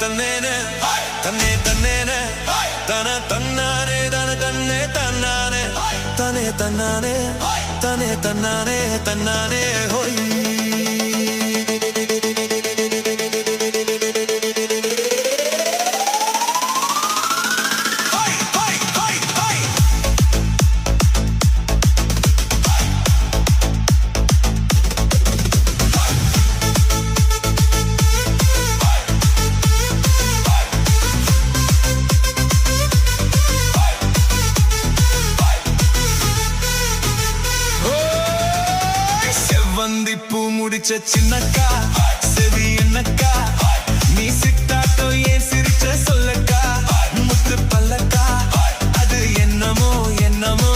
தன்னேனே தன்னே தன்னேனே தன தன்னானே தன தன்னே தன்னானே தனே தன்னானே தனே தன்னானே தன்னானே ஹோய் வந்திப்பூ முடிச்ச சின்னக்கா செவி என்னக்கா நீ சிட்டாட்டோ ஏன் சிரிச்ச சொல்லக்கா முத்து பல்லக்கா அது என்னமோ என்னமோ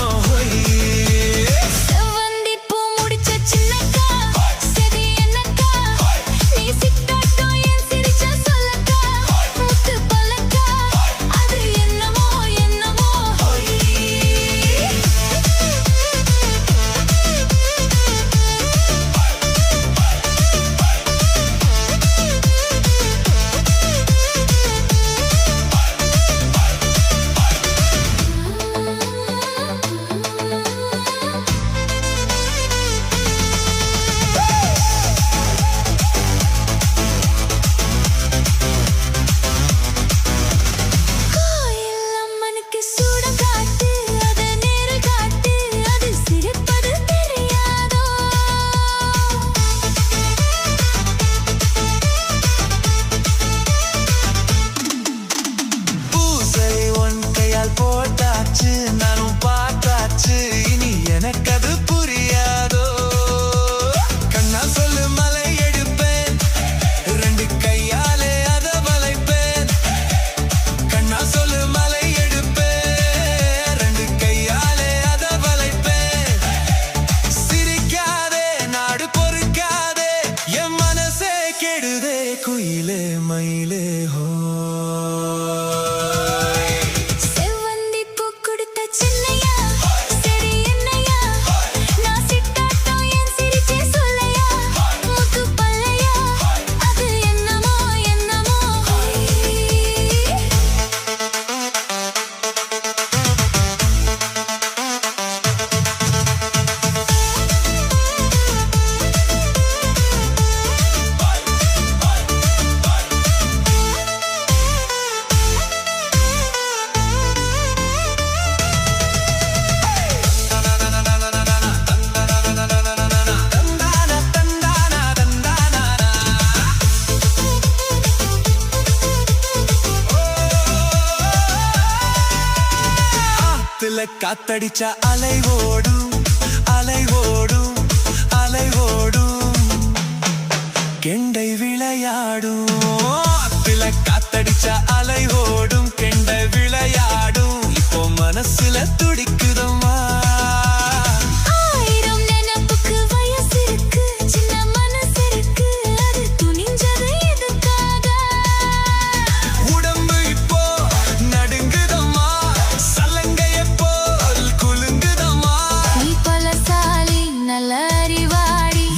வந்திப்பூ முடிச்ச சின்னக்கா செவி என்னக்கா நீ சிட்டாட்டோ ஏன் சிரிச்ச சொல்லக்கா முத்து பல்லக்கா அது என்னமோ என்னமோ போட்டாச்சு நானும் பார்த்தாச்சு இனி எனக்கு அது புரியாதோ கண்ணா சொல்லு மலை எடுப்பேன் ரெண்டு கையாலே அத வளைப்பேன் கண்ணா சொல்லு மலை எடுப்பேன் ரெண்டு கையாலே அத வளைப்பேன் சிரிக்காதே நாடு பொறுக்காதே என் மனசே கெடுதே குயிலே மயிலே ஹோ காத்தடிச்ச அலை ஓடும் அலை ஓடும் அலை ஓடும் கெண்டை விளையாடும் காத்தடிச்ச அலை ஓடும் கெண்டை விளையாடும் இப்போ மனசுல துடிக்குதம்மா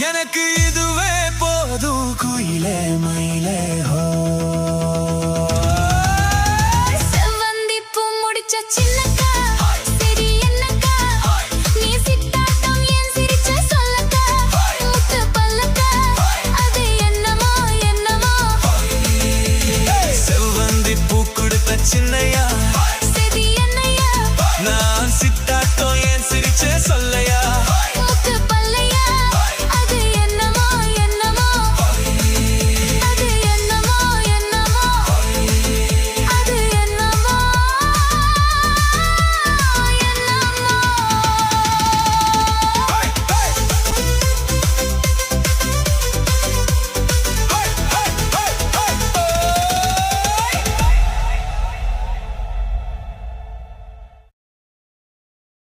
எனக்கு இதுவே போதும் குயிலே மயிலே